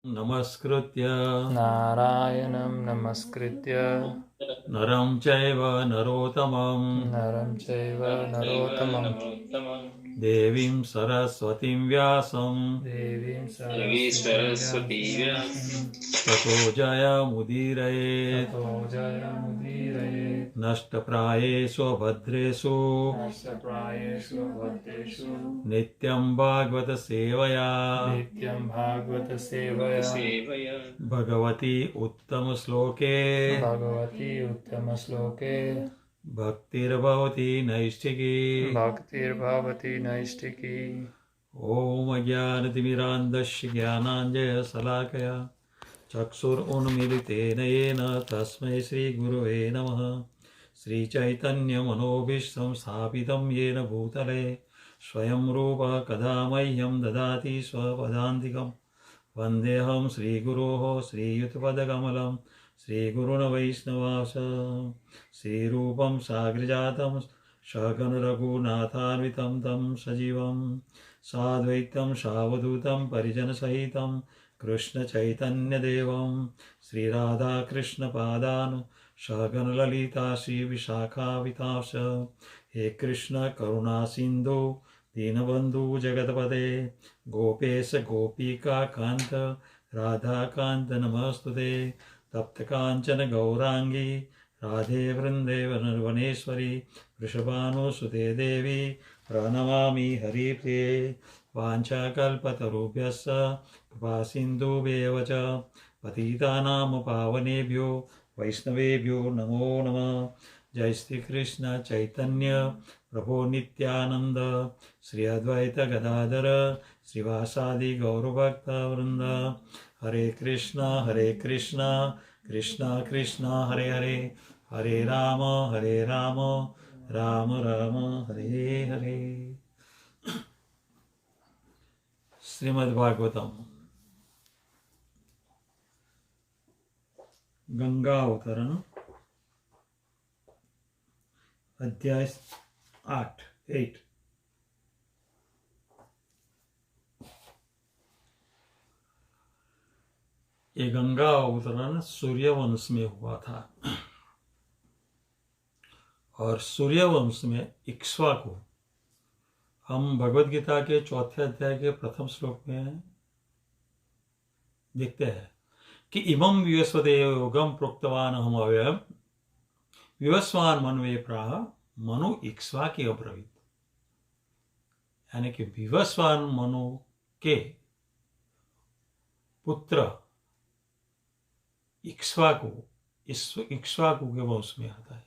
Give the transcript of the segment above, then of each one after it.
नमस्कृत्य नारायणं नमस्कृत्य नरं चैव नरोत्तमं नरं चैव नरोत्तमं देवीं सरस्वतीं व्यासं देवीं सरस्वतीं व्यासं ततो जयमुदीरयेत् ततो जयमुदीरयेत्। नष्टप्रायेषु भद्रेषु नष्टप्रायेषु भद्रेषु नित्यं भागवत सेवया नित्यं भागवतसेवया भगवती उत्तमश्लोके भगवती उत्तमश्लोके भक्तिर्भवति नैष्ठिकी भक्तिर्भवति नैष्ठिकी। ॐ ज्ञानतिमिरान्धस्य ज्ञानाञ्जनशलाकया चक्षुरुन्मीलितेन येन तस्मै श्रीगुरवे नमः। श्रीचैतन्यमनोभीष्टं स्थापितं येन भूतले स्वयं रूपः कदा मह्यं ददाति स्वपदान्तिकं। वन्देऽहं श्रीगुरोः श्रीयुतपदकमलं श्रीगुरुन् वैष्णवांश श्रीरूपं साग्रजातं सगण रघुनाथान्वितं तं सजीवं साद्वैतं सावधूतं परिजनसहितं कृष्णचैतन्यदेवं श्रीराधाकृष्णपादान् सगण ललिता श्रीविशाखावितांश। हे कृष्ण करुणा सिन्धु दीनबन्धु जगत्पते गोपेश गोपिका कान्त राधाकान्त नमस्तुते। तप्तकाञ्चन गौरांगी राधे वृन्दे वनेश्वरी वृषभानुसुते देवी प्रणमामि हरिप्रिये। वाञ्छाकल्पतरुभ्यश्च कृपासिन्धुभ्येव च पतितानां पावनेभ्यो वैष्णवेभ्यो नमो नमः। जय श्री कृष्ण चैतन्य प्रभो नित्यानंद श्री अद्वैत गदाधर श्रीवासादि गौरभक्तवृंद। हरे कृष्णा कृष्णा कृष्णा हरे हरे हरे राम राम राम हरे हरे। श्रीमद्भागवतम गंगा अवतरण अध्याय 8। ये गंगा अवतरण सूर्यवंश में हुआ था और सूर्यवंश में इक्ष्वाकु, हम भगवद गीता के 4थे अध्याय के प्रथम श्लोक में देखते हैं कि इमं विवस्वते योगम प्रोक्तवान हम अव्ययम विवस्वान मनवे प्राह मनु इक्ष्वाकि अब्रवीत। यानी कि विवस्वान मनु के पुत्र इक्ष्वाकु, इक्ष्वाकु के वंश में आता है।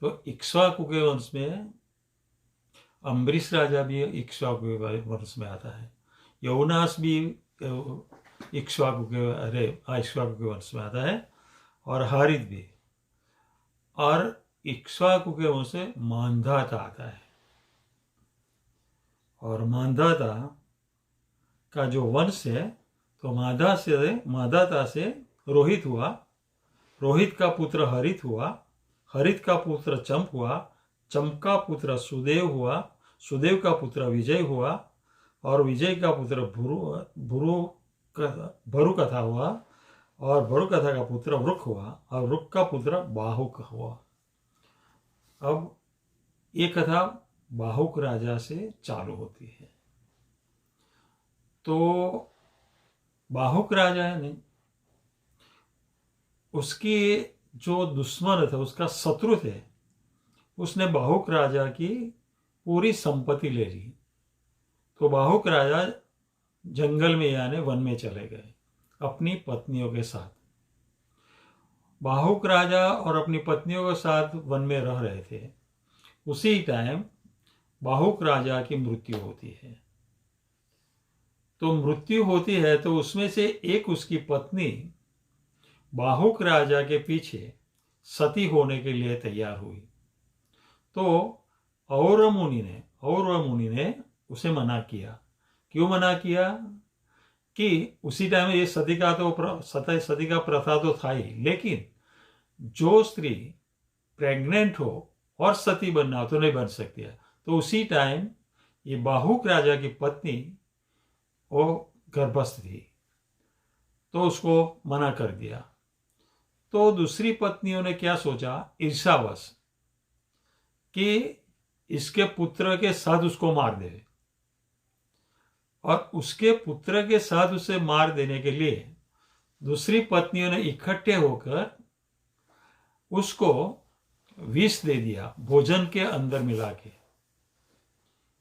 तो इक्ष्वाकु के वंश में अम्बरीश राजा भी इक्ष्वाकु के वंश में आता है। यौनास भी इक्ष्वाकु के वंश में आता है और हारित भी। और इक्ष्वाकु के वंश से मांधाता आता है और मांधाता का जो वंश है तो मांधाता से रोहित हुआ, रोहित का पुत्र हरित हुआ, हरित का पुत्र चंप हुआ, चंप का पुत्र सुदेव हुआ, सुदेव का पुत्र विजय हुआ और विजय का पुत्र भरुकथा हुआ और भरुकथा का पुत्र वृक हुआ और वृक का पुत्र बाहुक हुआ। अब ये कथा बाहुक राजा से चालू होती है। तो बाहुक राजा है नहीं, उसकी जो दुश्मन थे, उसका शत्रु थे, उसने बाहुक राजा की पूरी संपत्ति ले ली। तो बाहुक राजा जंगल में यानी वन में चले गए अपनी पत्नियों के साथ। बाहुक राजा और अपनी पत्नियों के साथ वन में रह रहे थे। उसी टाइम बाहुक राजा की मृत्यु होती है। तो मृत्यु होती है तो उसमें से एक उसकी पत्नी बाहुक राजा के पीछे सती होने के लिए तैयार हुई। तो औरव मुनि ने उसे मना किया। क्यों मना किया? कि उसी टाइम ये सती का प्रथा तो था ही, लेकिन जो स्त्री प्रेग्नेंट हो और सती बनना हो तो नहीं बन सकती है। तो उसी टाइम ये बाहुक राजा की पत्नी वो गर्भस्थ थी तो उसको मना कर दिया। तो दूसरी पत्नियों ने क्या सोचा, ईर्ष्यावश, कि इसके पुत्र के साथ उसको मार दे। और उसके पुत्र के साथ उसे मार देने के लिए दूसरी पत्नियों ने इकट्ठे होकर उसको विष दे दिया, भोजन के अंदर मिला के।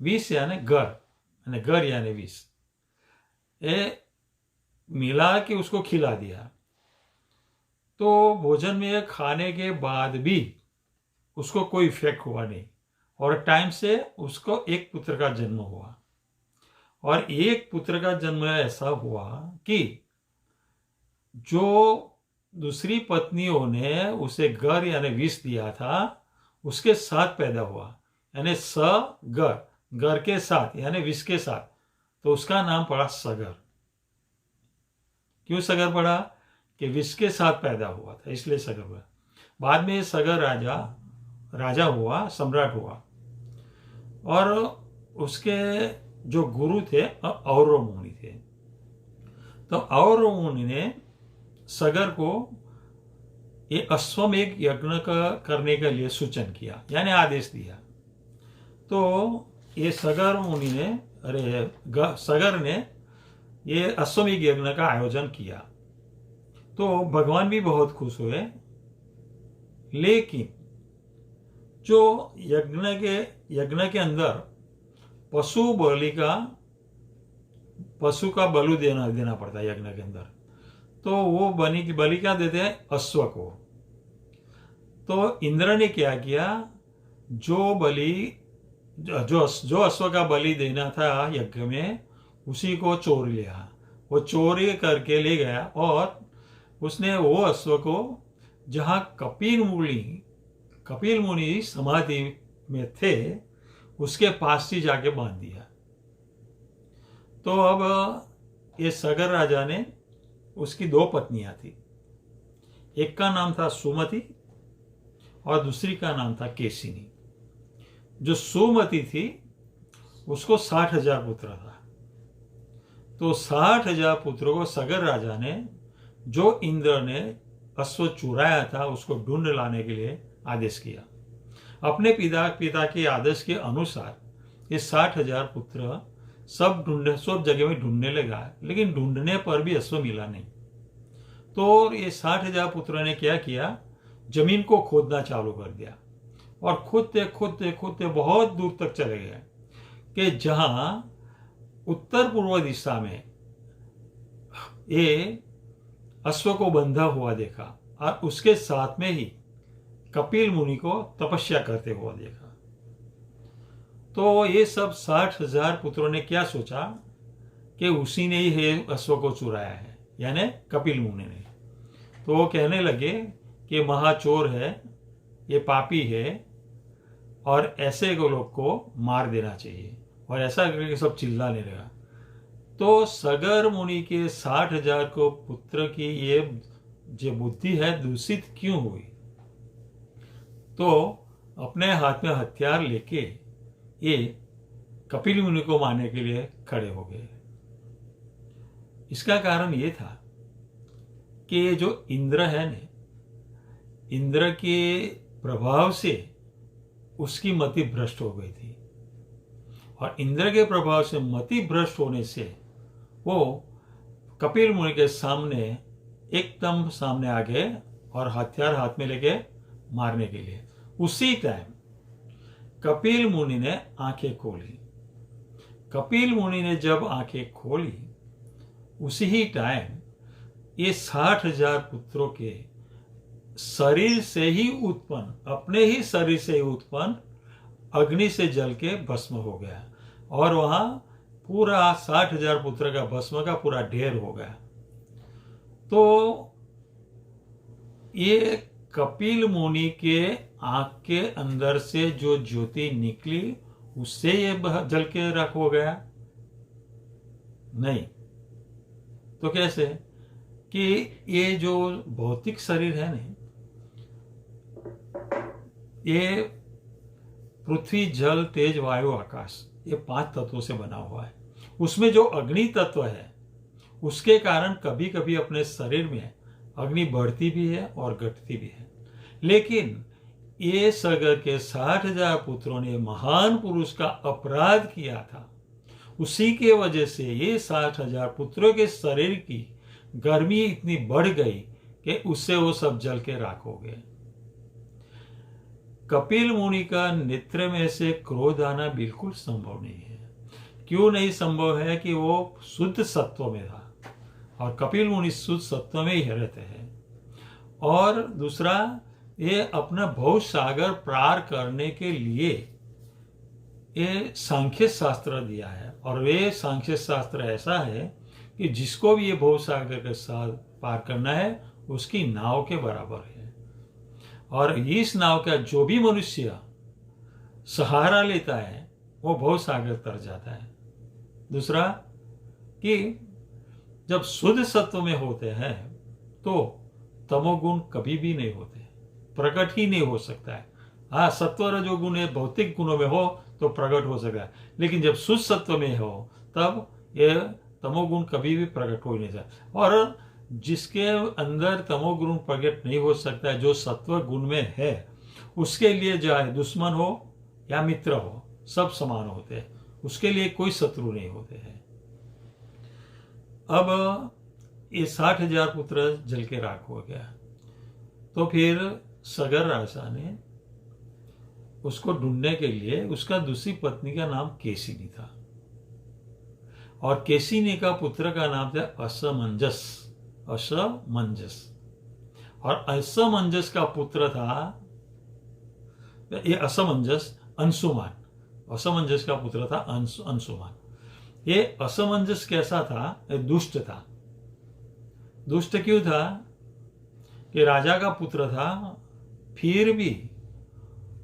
विष यानी गर यानी विष, ये मिला के उसको खिला दिया। तो भोजन में खाने के बाद भी उसको कोई इफेक्ट हुआ नहीं, और टाइम से उसको एक पुत्र का जन्म हुआ। और एक पुत्र का जन्म ऐसा हुआ कि जो दूसरी पत्नियों ने उसे गर यानी विष दिया था उसके साथ पैदा हुआ, यानी गर के साथ यानी विष के साथ। तो उसका नाम पड़ा सगर। क्यों सगर पड़ा? कि विष के साथ पैदा हुआ था, इसलिए सगर हुआ। बाद में सगर राजा हुआ, सम्राट हुआ। और उसके जो गुरु थे औरव मुनि थे। तो औरव मुनि ने सगर को ये अश्वमेध यज्ञ करने के लिए सूचन किया, यानी आदेश दिया। तो ये सगर ने ये अश्वमेध यज्ञ का आयोजन किया। तो भगवान भी बहुत खुश हुए। लेकिन जो यज्ञ के अंदर पशु का बलि देना पड़ता है यज्ञ के अंदर, तो वो बलि क्या देते हैं? अश्व को। तो इंद्र ने क्या किया, जो अश्व का बलि देना था यज्ञ में, उसी को चोर लिया। वो चोरी करके ले गया और उसने वो अश्व को जहां कपिल मुनि समाधि में थे उसके पास ही जाके बांध दिया। तो अब ये सगर राजा ने, उसकी 2 पत्नियां थी, एक का नाम था सुमति और दूसरी का नाम था केशिनी। जो सुमति थी उसको 60,000 पुत्र था। तो 60,000 पुत्रों को सगर राजा ने, जो इंद्र ने अश्व चुराया था, उसको ढूंढ लाने के लिए आदेश किया। अपने पिता के आदेश के अनुसार ये 60,000 पुत्र सब जगह में ढूंढने लगा, लेकिन ढूंढने पर भी अश्व मिला नहीं। तो ये 60,000 पुत्रों ने क्या किया, जमीन को खोदना चालू कर दिया। और खोदते बहुत दूर तक चले गए कि जहां उत्तर पूर्व दिशा में ये अश्व को बंधा हुआ देखा, और उसके साथ में ही कपिल मुनि को तपस्या करते हुआ देखा। तो ये सब 60,000 पुत्रों ने क्या सोचा कि उसी ने ही अश्व को चुराया है, यानी कपिल मुनि ने। तो वो कहने लगे कि महाचोर है, ये पापी है, और ऐसे लोग को मार देना चाहिए। और ऐसा करके सब चिल्लाने लगा। तो सगर मुनि के 60,000 को पुत्र की ये जो बुद्धि है दूषित क्यों हुई? तो अपने हाथ में हथियार लेके ये कपिल मुनि को मारने के लिए खड़े हो गए। इसका कारण ये था कि ये जो इंद्र है ने, इंद्र के प्रभाव से उसकी मति भ्रष्ट हो गई थी। और इंद्र के प्रभाव से मति भ्रष्ट होने से वो कपिल मुनि के सामने एकदम सामने आ गए और हथियार हाथ में लेके मारने के लिए। उसी टाइम कपिल मुनि ने आंखें खोली। कपिल मुनि ने जब आंखें खोली, उसी ही टाइम ये 60,000 पुत्रों के शरीर से ही उत्पन्न, अपने ही शरीर से ही उत्पन्न अग्नि से जल के भस्म हो गया। और वहां पूरा 60,000 पुत्र का भस्म का पूरा ढेर हो गया। तो ये कपिल मुनि के आंख के अंदर से जो ज्योति निकली, उससे ये जल के राख हो गया? नहीं। तो कैसे? कि ये जो भौतिक शरीर है ना, ये पृथ्वी, जल, तेज, वायु, आकाश, ये 5 तत्वों से बना हुआ है। उसमें जो अग्नि तत्व है उसके कारण कभी कभी अपने शरीर में अग्नि बढ़ती भी है और घटती भी है। लेकिन ये सगर के 60,000 पुत्रों ने महान पुरुष का अपराध किया था। उसी के वजह से ये 60,000 पुत्रों के शरीर की गर्मी इतनी बढ़ गई कि उससे वो सब जल के राख हो गए। कपिल मुनि का नेत्र में से क्रोध आना बिल्कुल संभव नहीं है। क्यों नहीं संभव है? कि वो शुद्ध सत्व में था और कपिल मुनि शुद्ध सत्व में ही रहते हैं। और दूसरा, ये अपना भव सागर पार करने के लिए ये सांख्य शास्त्र दिया है, और वे सांख्य शास्त्र ऐसा है कि जिसको भी ये भव सागर के साथ पार करना है उसकी नाव के बराबर है। और इस नाव का जो भी मनुष्य सहारा लेता है वो भव सागर तर जाता है। दूसरा, कि जब शुद्ध सत्व में होते हैं तो तमोगुण कभी भी नहीं होते, प्रकट ही नहीं हो सकता है। हाँ, सत्व रजोगुण भौतिक गुणों में हो तो प्रकट हो सकता है, लेकिन जब शुद्ध सत्व में हो तब ये तमोगुण कभी भी प्रकट हो नहीं सकता। और जिसके अंदर तमोगुण प्रकट नहीं हो सकता है, जो सत्व गुण में है, उसके लिए चाहे दुश्मन हो या मित्र हो सब समान होते हैं, उसके लिए कोई शत्रु नहीं होते हैं। अब ये 60,000 पुत्र जल के राख हो गया। तो फिर सगर राजा ने उसको ढूंढने के लिए, उसका दूसरी पत्नी का नाम केसिनी था और केसिनी का पुत्र का नाम था असमंजस। और असमंजस का पुत्र था ये असमंजस अंशुमान। असमंजस का पुत्र था अंशुमान। ये असमंजस कैसा था? दुष्ट था। दुष्ट क्यों था? कि राजा का पुत्र था, फिर भी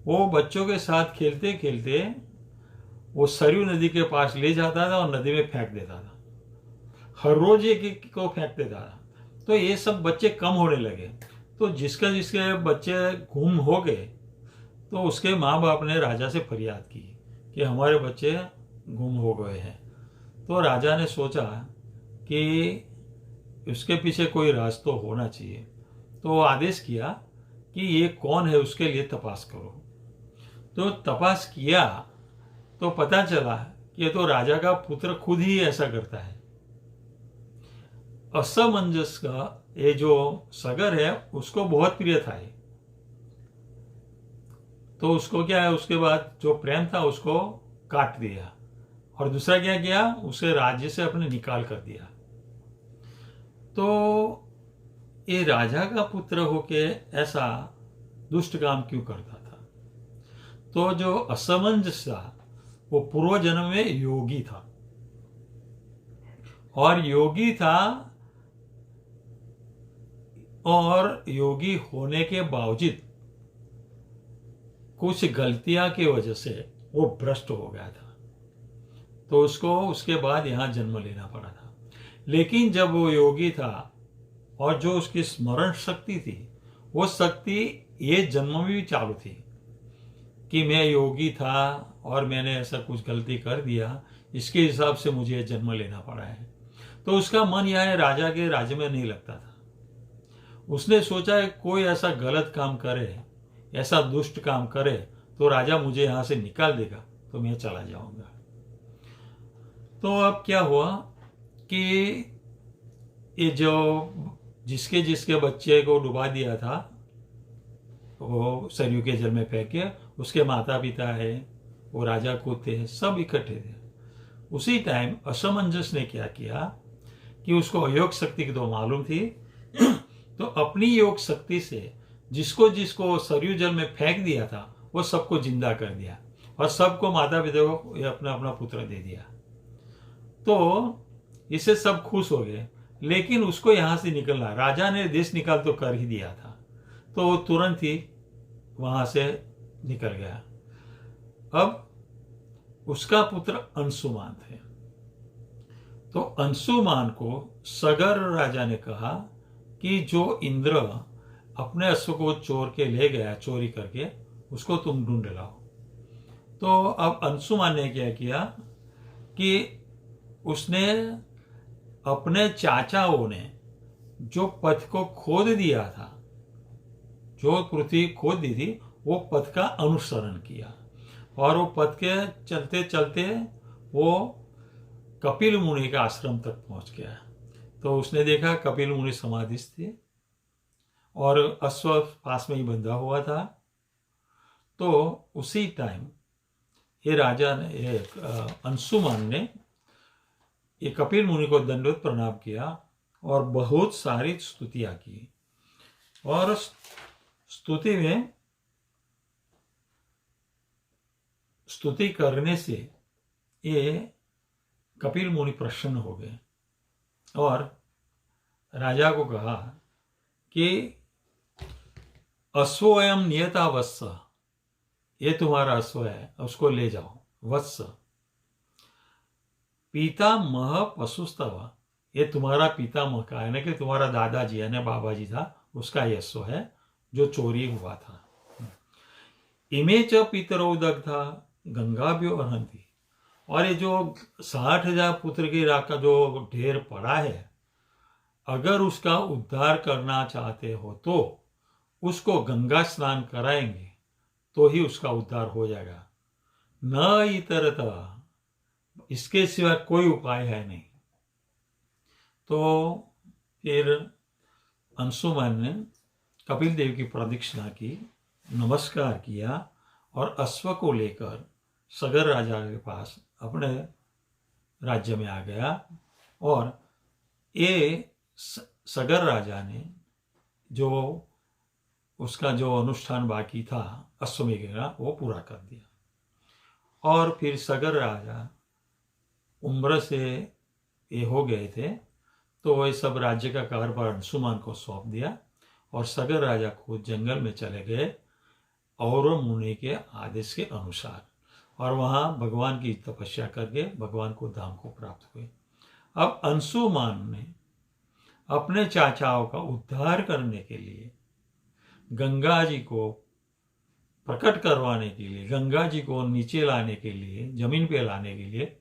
वो बच्चों के साथ खेलते खेलते वो सरयू नदी के पास ले जाता था और नदी में फेंक देता था। हर रोज एक को फेंक देता था। तो ये सब बच्चे कम होने लगे। तो जिसके बच्चे गुम हो गए तो उसके माँ बाप ने राजा से फरियाद की कि हमारे बच्चे गुम हो गए हैं। तो राजा ने सोचा कि उसके पीछे कोई राज तो होना चाहिए। तो वो आदेश किया कि ये कौन है उसके लिए तपास करो। तो तपास किया तो पता चला कि ये तो राजा का पुत्र खुद ही ऐसा करता है। असमंजस का ये जो सगर है उसको बहुत प्रिय था ये। तो उसको क्या है, उसके बाद जो प्रेम था उसको काट दिया और दूसरा क्या किया, उसे राज्य से अपने निकाल कर दिया। तो ये राजा का पुत्र होके ऐसा दुष्ट काम क्यों करता था? तो जो असमंजस था वो पूर्व जन्म में योगी था, और योगी था और योगी होने के बावजूद कुछ गलतियां की वजह से वो भ्रष्ट हो गया था। तो उसको उसके बाद यहां जन्म लेना पड़ा था। लेकिन जब वो योगी था और जो उसकी स्मरण शक्ति थी, वो शक्ति ये जन्म में भी चालू थी कि मैं योगी था और मैंने ऐसा कुछ गलती कर दिया, इसके हिसाब से मुझे जन्म लेना पड़ा है। तो उसका मन यह राजा के राज्य में नहीं लगता था। उसने सोचा है कोई ऐसा गलत काम करे, ऐसा दुष्ट काम करे तो राजा मुझे यहां से निकाल देगा, तो मैं चला जाऊंगा। तो अब क्या हुआ कि ये जो जिसके बच्चे को डुबा दिया था वो सरयू के जल में फेंक के, उसके माता पिता है, वो राजा खुद थे, सब इकट्ठे थे। उसी टाइम असमंजस ने क्या किया कि उसको अयोग शक्ति की तो मालूम थी तो अपनी योग शक्ति से जिसको सरयू जल में फेंक दिया था वो सबको जिंदा कर दिया और सबको माता पिता को अपना अपना पुत्र दे दिया। तो इससे सब खुश हो गए। लेकिन उसको यहां से निकलना, राजा ने देश निकाल तो कर ही दिया था, तो वो तुरंत ही वहां से निकल गया। अब उसका पुत्र अंशुमान थे। तो अंशुमान को सगर राजा ने कहा कि जो इंद्र अपने अश्व को चोर के ले गया चोरी करके, उसको तुम ढूंढ लाओ। तो अब अंशुमान ने क्या किया कि उसने अपने चाचाओं ने जो पथ को खोद दिया था, जो पृथ्वी खोद दी थी, वो पथ का अनुसरण किया और वो पथ के चलते चलते वो कपिल मुनि के आश्रम तक पहुंच गया। तो उसने देखा कपिल मुनि समाधिस्थ थे और अश्व पास में ही बंधा हुआ था। तो उसी टाइम ये राजा ने, ये अंशुमान ने ये कपिल मुनि को दंडवत प्रणाम किया और बहुत सारी स्तुतियां की। और स्तुति में स्तुति करने से ये कपिल मुनि प्रसन्न हो गए और राजा को कहा कि अश्वयम नियता वत्स, ये तुम्हारा अश्व है, उसको ले जाओ। वत्स पितामह पशुस्तव, ये तुम्हारा पितामह का है ना, कि तुम्हारा दादाजी है ना, बाबा जी था, उसका ये अश्व है जो चोरी हुआ था। इमे च पितरौ दग्धा गंगाभ्यो अर्हन्ति, और ये जो 60,000 पुत्र की राख का जो ढेर पड़ा है, अगर उसका उद्धार करना चाहते हो तो उसको गंगा स्नान कराएंगे तो ही उसका उद्धार हो जाएगा, न इतरतः, इसके सिवा कोई उपाय है नहीं। तो फिर अंशुमान ने कपिल देव की प्रदक्षिणा की, नमस्कार किया और अश्व को लेकर सगर राजा के पास अपने राज्य में आ गया। और ये सगर राजा ने जो उसका जो अनुष्ठान बाकी था अश्वमेध का, वो पूरा कर दिया। और फिर सगर राजा उम्र से ये हो गए थे, तो वह सब राज्य का कारभार अंशुमान को सौंप दिया और सगर राजा खुद जंगल में चले गए और मुनि के आदेश के अनुसार, और वहाँ भगवान की तपस्या करके भगवान को धाम को प्राप्त हुए। अब अंशुमान ने अपने चाचाओं का उद्धार करने के लिए, गंगा जी को प्रकट करवाने के लिए, गंगा जी को नीचे लाने के लिए, जमीन पे लाने के लिए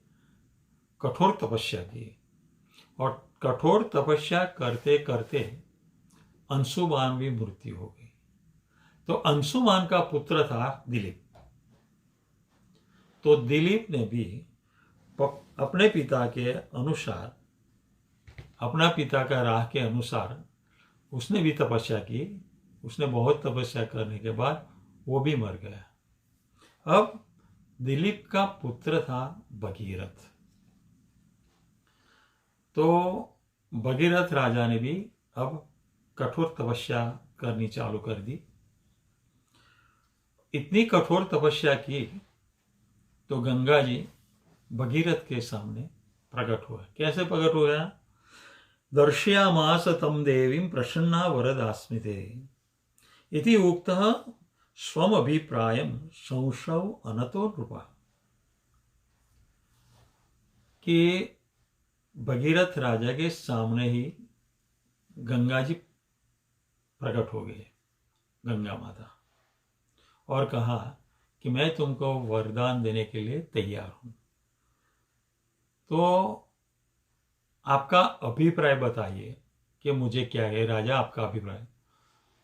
कठोर तपस्या की। और कठोर तपस्या करते करते अंशुमान भी मृत्यु हो गई। तो अंशुमान का पुत्र था दिलीप। तो दिलीप ने भी अपने पिता के अनुसार, अपना पिता का राह के अनुसार उसने भी तपस्या की। उसने बहुत तपस्या करने के बाद वो भी मर गया। अब दिलीप का पुत्र था भगीरथ। तो भगीरथ राजा ने भी अब कठोर तपस्या करनी चालू कर दी। इतनी कठोर तपस्या की तो गंगा जी भगीरथ के सामने प्रकट हुआ। कैसे प्रकट हुआ? दर्शयामास तम देवीं प्रसन्ना वरदास्मिते इति उक्तः स्वमभिप्रायं संशौ अनतो नृपा। कि भगीरथ राजा के सामने ही गंगा जी प्रकट हो गए, गंगा माता, और कहा कि मैं तुमको वरदान देने के लिए तैयार हूं, तो आपका अभिप्राय बताइए कि मुझे क्या है राजा, आपका अभिप्राय।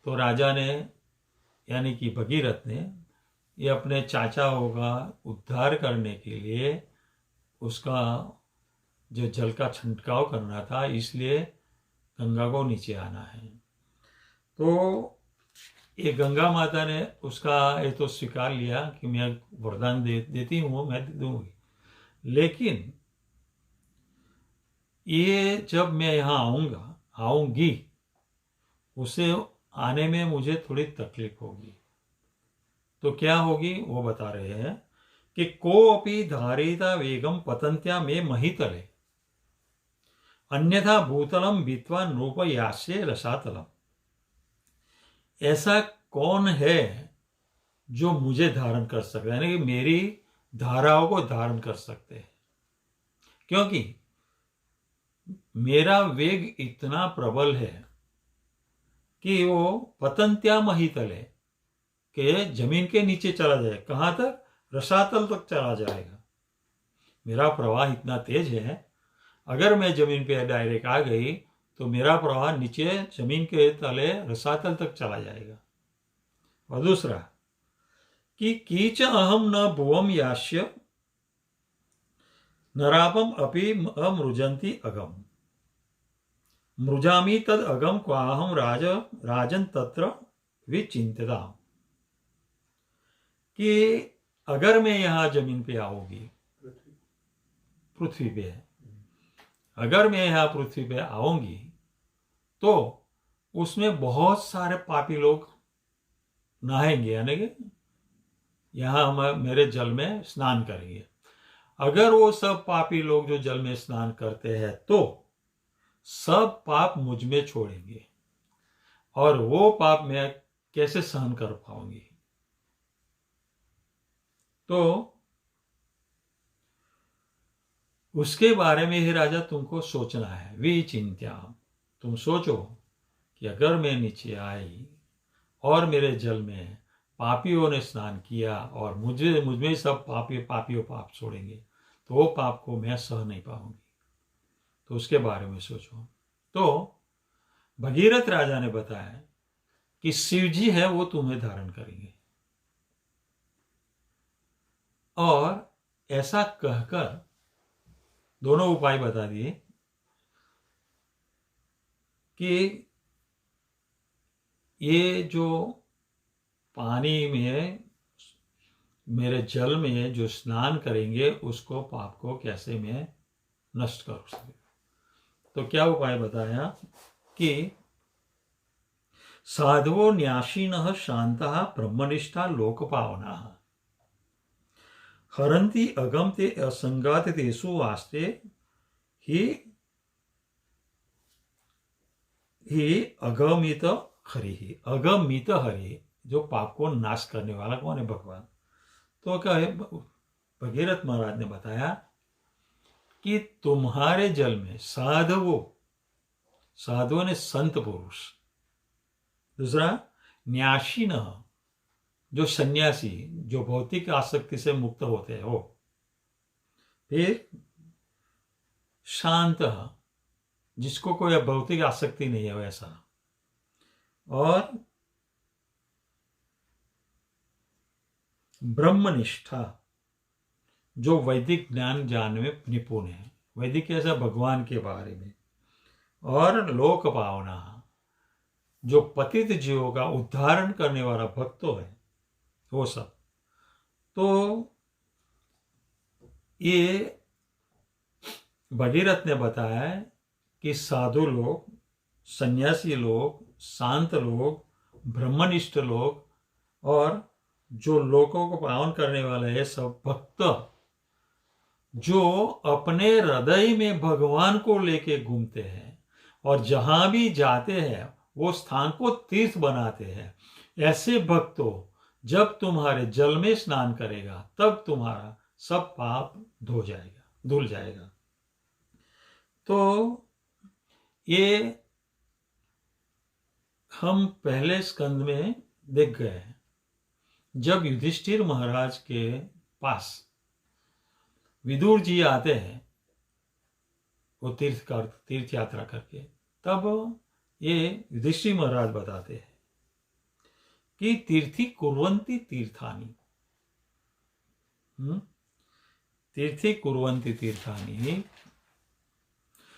तो राजा ने, यानी कि भगीरथ ने, ये अपने चाचाओं का उद्धार करने के लिए उसका जो जल का छंटकाव करना था, इसलिए गंगा को नीचे आना है। तो ये गंगा माता ने उसका ये तो स्वीकार लिया कि मैं वरदान देती हूँ, मैं दूंगी, लेकिन ये जब मैं यहाँ आऊंगी, उसे आने में मुझे थोड़ी तकलीफ होगी। तो क्या होगी वो बता रहे हैं कि कोऽपि धारिता वेगम पतंत्या में महितले अन्यथा भूतलम बीत्वा नृपयास्ये रसातलम। ऐसा कौन है जो मुझे धारण कर सकता है, यानी कि मेरी धाराओं को धारण कर सकते हैं, क्योंकि मेरा वेग इतना प्रबल है कि वो पतंत्या महितले के जमीन के नीचे चला जाए। कहां तक? रसातल तक चला जाएगा। मेरा प्रवाह इतना तेज है, अगर मैं जमीन पे डायरेक्ट आ गई तो मेरा प्रवाह नीचे जमीन के तले रसातल तक चला जाएगा। और दूसरा कि कीच अहम न भुवम यास्य नरापम अपि अमृजंती अगम मृजामी तद अगम क्वाहम राजन तत्र विचिंतता। कि अगर मैं यहां जमीन पे आऊंगी, पृथ्वी पे है, अगर मैं यहां पृथ्वी पे आऊंगी तो उसमें बहुत सारे पापी लोग नहाएंगे, यानी कि यहां हम मेरे जल में स्नान करेंगे। अगर वो सब पापी लोग जो जल में स्नान करते हैं तो सब पाप मुझ में छोड़ेंगे, और वो पाप मैं कैसे सहन कर पाऊंगी। तो उसके बारे में ही राजा तुमको सोचना है। विचिंत्या, तुम सोचो कि अगर मैं नीचे आई और मेरे जल में पापियों ने स्नान किया और मुझमें सब पापियों पाप छोड़ेंगे तो वो पाप को मैं सह नहीं पाऊंगी। तो उसके बारे में सोचो। तो भगीरथ राजा ने बताया कि शिव जी है वो तुम्हें धारण करेंगे, और ऐसा कहकर दोनों उपाय बता दिए कि ये जो पानी में मेरे जल में जो स्नान करेंगे उसको पाप को कैसे मैं नष्ट कर सकूं। तो क्या उपाय बताया कि साधवो न्यासीनः शांतः ब्रह्मनिष्ठा लोकपावनाः हरन्ति अगम ते असंगात तेषु वास्ते ही अगमित हरि। अगमित हरि, जो पाप को नाश करने वाला कौन है? भगवान। तो क्या है, भगीरथ महाराज ने बताया कि तुम्हारे जल में साधुओं ने संत पुरुष, दूसरा न्यासी न, जो सन्यासी, जो भौतिक आसक्ति से मुक्त होते हैं वो, फिर शांत, जिसको कोई भौतिक आसक्ति नहीं है वैसा, और ब्रह्मनिष्ठा, जो वैदिक ज्ञान जानने में निपुण है, वैदिक कैसा, भगवान के बारे में, और लोक पावना, जो पतित जीवों का उद्धारण करने वाला भक्त है, वो सब। तो ये भगीरथ ने बताया कि साधु लोग, सन्यासी लोग, शांत लोग, ब्रह्मनिष्ठ लोग, और जो लोगों को पावन करने वाले है सब भक्त, जो अपने हृदय में भगवान को लेके घूमते हैं और जहां भी जाते हैं वो स्थान को तीर्थ बनाते हैं, ऐसे भक्तों जब तुम्हारे जल में स्नान करेगा तब तुम्हारा सब पाप धुल जाएगा। तो ये हम पहले स्कंद में देख गए हैं, जब युधिष्ठिर महाराज के पास विदुर जी आते हैं वो तीर्थ यात्रा करके, तब ये युधिष्ठिर महाराज बताते हैं कि तीर्थी कुर्वन्ति तीर्थानि, तीर्थी कुर्वन्ति तीर्थानि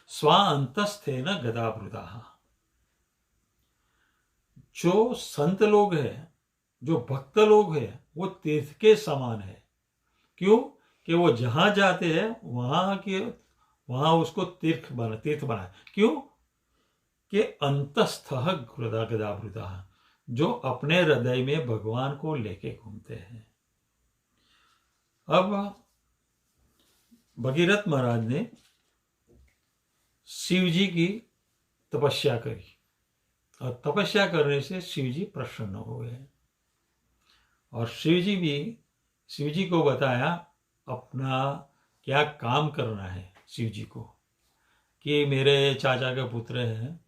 स्वान्तस्थेन गदावृताः। जो संत लोग हैं, जो भक्त लोग हैं, वो तीर्थ के समान है। क्यों? कि वो जहां जाते हैं वहां उसको तीर्थ बना। क्यों? कि अंतस्थः गदावृताः, जो अपने हृदय में भगवान को लेके घूमते हैं। अब भगीरथ महाराज ने शिव जी की तपस्या करी, और तपस्या करने से शिव जी प्रसन्न हो गए, और शिव जी को बताया अपना क्या काम करना है शिव जी को, कि मेरे चाचा का पुत्र है,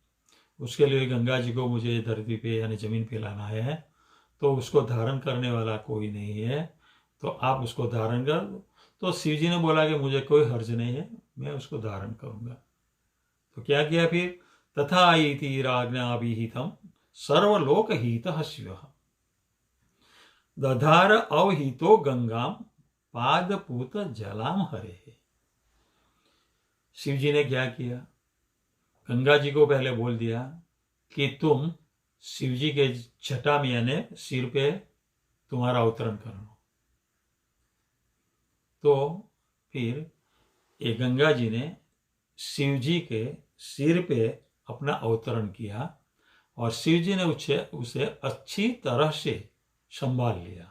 उसके लिए गंगा जी को मुझे धरती पे यानी जमीन पे लाना है, तो उसको धारण करने वाला कोई नहीं है, तो आप उसको धारण कर। तो शिव जी ने बोला कि मुझे कोई हर्ज नहीं है, मैं उसको धारण करूंगा। तो क्या किया फिर? तथा इति राज्ञाभिहितं सर्वलोकहितः शिवः दधार अवहितो गंगाम पादपूत जलाम हरे। शिव जी ने क्या किया? गंगा जी को पहले बोल दिया कि तुम शिव जी के जटा में यानी सिर पे तुम्हारा अवतरण कर लो। तो फिर ये गंगा जी ने शिव जी के सिर पे अपना अवतरण किया और शिव जी ने उसे अच्छी तरह से संभाल लिया।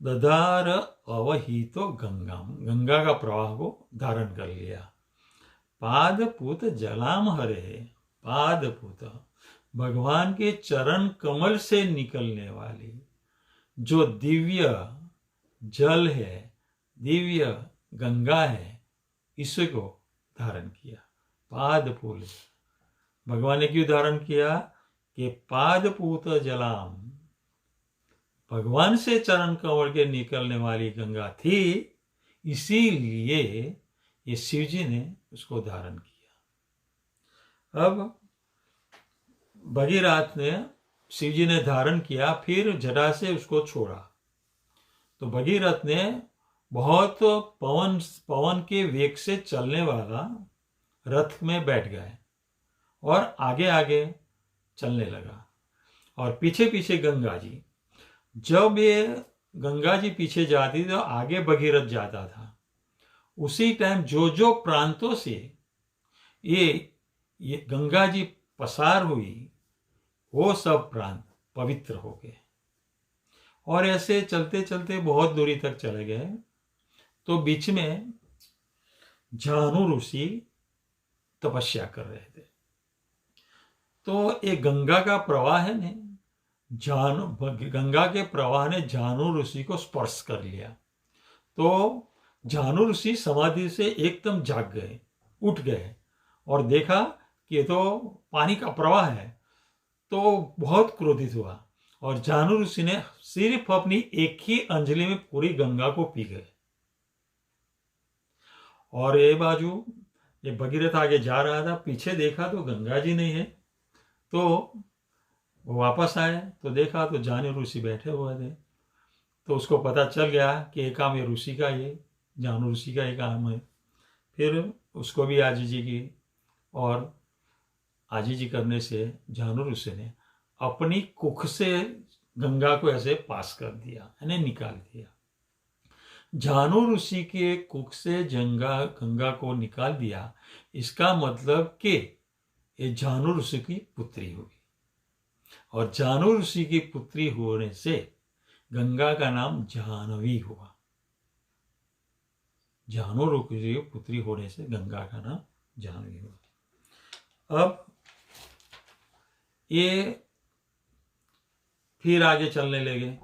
दधार अवहितो गंगाम, गंगा का प्रवाह को धारण कर लिया। पादपूत जलाम हरे, पादपूत भगवान के चरण कमल से निकलने वाली जो दिव्य जल है, दिव्य गंगा है, इसको धारण किया। पादपूत, भगवान ने क्यों धारण किया? कि पादपूत जलाम, भगवान से चरण कमल के निकलने वाली गंगा थी, इसीलिए ये शिव जी ने उसको धारण किया। अब भगीरथ ने, शिव जी ने धारण किया, फिर जटा से उसको छोड़ा। तो भगीरथ ने बहुत पवन के वेग से चलने वाला रथ में बैठ गए और आगे आगे चलने लगा और पीछे पीछे गंगा जी। जब ये गंगा जी पीछे जाती तो आगे भगीरथ जाता था। उसी टाइम जो जो प्रांतों से ये गंगा जी पसार हुई, वो सब प्रांत पवित्र हो गए और ऐसे चलते चलते बहुत दूरी तक चले गए। तो बीच में झानु ऋषि तपस्या कर रहे थे। तो एक गंगा का प्रवाह है ने गंगा के प्रवाह ने झानु ऋषि को स्पर्श कर लिया। तो झानु ऋषि समाधि से एकदम जाग गए, उठ गए और देखा कि ये तो पानी का प्रवाह है। तो बहुत क्रोधित हुआ और झानु ऋषि ने सिर्फ अपनी एक ही अंजलि में पूरी गंगा को पी गए। और ये बाजू ये भगीरथ आगे जा रहा था, पीछे देखा तो गंगा जी नहीं है। तो वो वापस आए तो देखा तो झानु ऋषि बैठे हुए थे। तो उसको पता चल गया कि ये काम ये ऋषि का, ये झानु ऋषि का ये काम है। फिर उसको भी आजीजी की और आजीजी करने से झानु ऋषि ने अपनी कुख से गंगा को ऐसे पास कर दिया, यानी निकाल दिया। झानु ऋषि के कुख से गंगा को निकाल दिया, इसका मतलब कि ये झानु ऋषि की पुत्री होगी और झानु ऋषि की पुत्री होने से गंगा का नाम जाह्नवी हुआ। झानु ऋषि की पुत्री होने से गंगा का नाम जाह्नवी हुआ। अब ये फिर आगे चलने लगे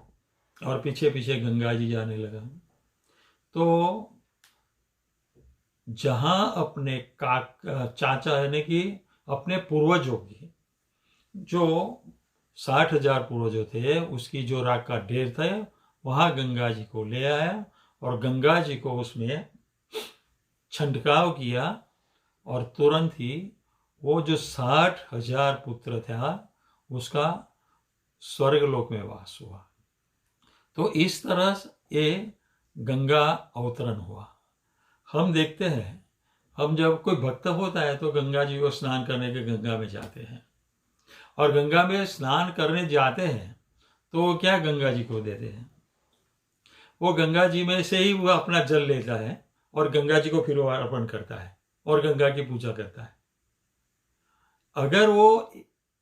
और पीछे पीछे गंगा जी जाने लगा। तो जहां अपने चाचा यानी कि अपने पूर्वजों की जो 60,000 पूर्वजों थे, उसकी जो राख का ढेर था, वहां गंगा जी को ले आया और गंगा जी को उसमें छंटकाव किया और तुरंत ही वो जो 60,000 पुत्र था उसका स्वर्गलोक में वास हुआ। तो इस तरह ये गंगा अवतरण हुआ। हम देखते हैं, हम जब कोई भक्त होता है तो गंगा जी को स्नान करने के गंगा में जाते हैं और गंगा में स्नान करने जाते हैं तो वो क्या गंगा जी को देते हैं? वो गंगा जी में से ही वो अपना जल लेता है और गंगा जी को फिर वो अर्पण करता है और गंगा की पूजा करता है। अगर वो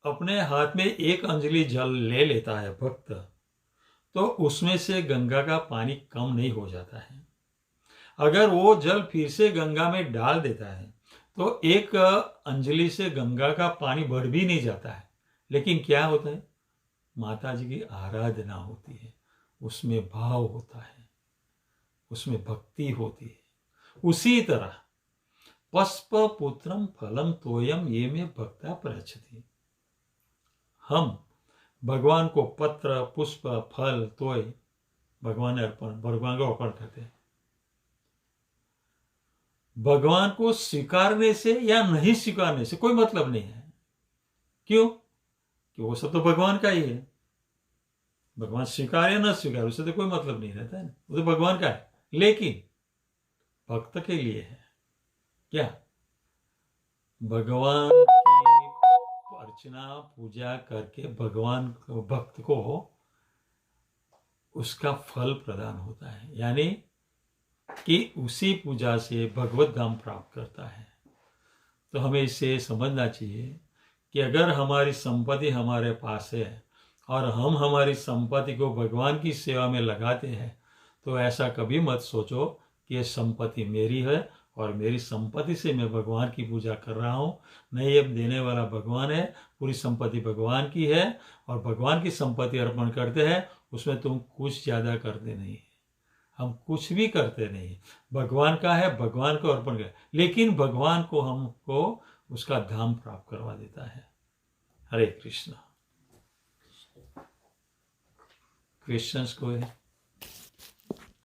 अपने हाथ में एक अंजलि जल ले लेता है भक्त, तो उसमें से गंगा का पानी कम नहीं हो जाता है। अगर वो जल फिर से गंगा में डाल देता है तो एक अंजलि से गंगा का पानी बढ़ भी नहीं जाता है, लेकिन क्या होता है? माता जी की आराधना होती है, उसमें भाव होता है, उसमें भक्ति होती है। उसी तरह पस्प पुत्रम फलम तोयम ये में भक्ता प्रयच्छति, हम भगवान को पत्र पुष्प फल तोय भगवान को अर्पण करते हैं। भगवान को स्वीकारने से या नहीं स्वीकारने से कोई मतलब नहीं है। क्यों? कि वो सब तो भगवान का ही है। भगवान स्वीकार या न स्वीकार उससे तो कोई मतलब नहीं रहता है ना, वो तो भगवान का है। लेकिन भक्त के लिए है क्या? भगवान की अर्चना पूजा करके भगवान भक्त को उसका फल प्रदान होता है, यानी कि उसी पूजा से भगवत धाम प्राप्त करता है। तो हमें इसे समझना चाहिए कि अगर हमारी संपत्ति हमारे पास है और हम हमारी संपत्ति को भगवान की सेवा में लगाते हैं, तो ऐसा कभी मत सोचो कि ये संपत्ति मेरी है और मेरी संपत्ति से मैं भगवान की पूजा कर रहा हूँ। नहीं, ये देने वाला भगवान है, पूरी संपत्ति भगवान की है और भगवान की संपत्ति अर्पण करते हैं, उसमें तुम कुछ ज़्यादा करते नहीं। हम कुछ भी करते नहीं, भगवान का है, भगवान को अर्पण कर, लेकिन भगवान को हमको उसका धाम प्राप्त करवा देता है। हरे कृष्णा। क्वेश्चंस कोई?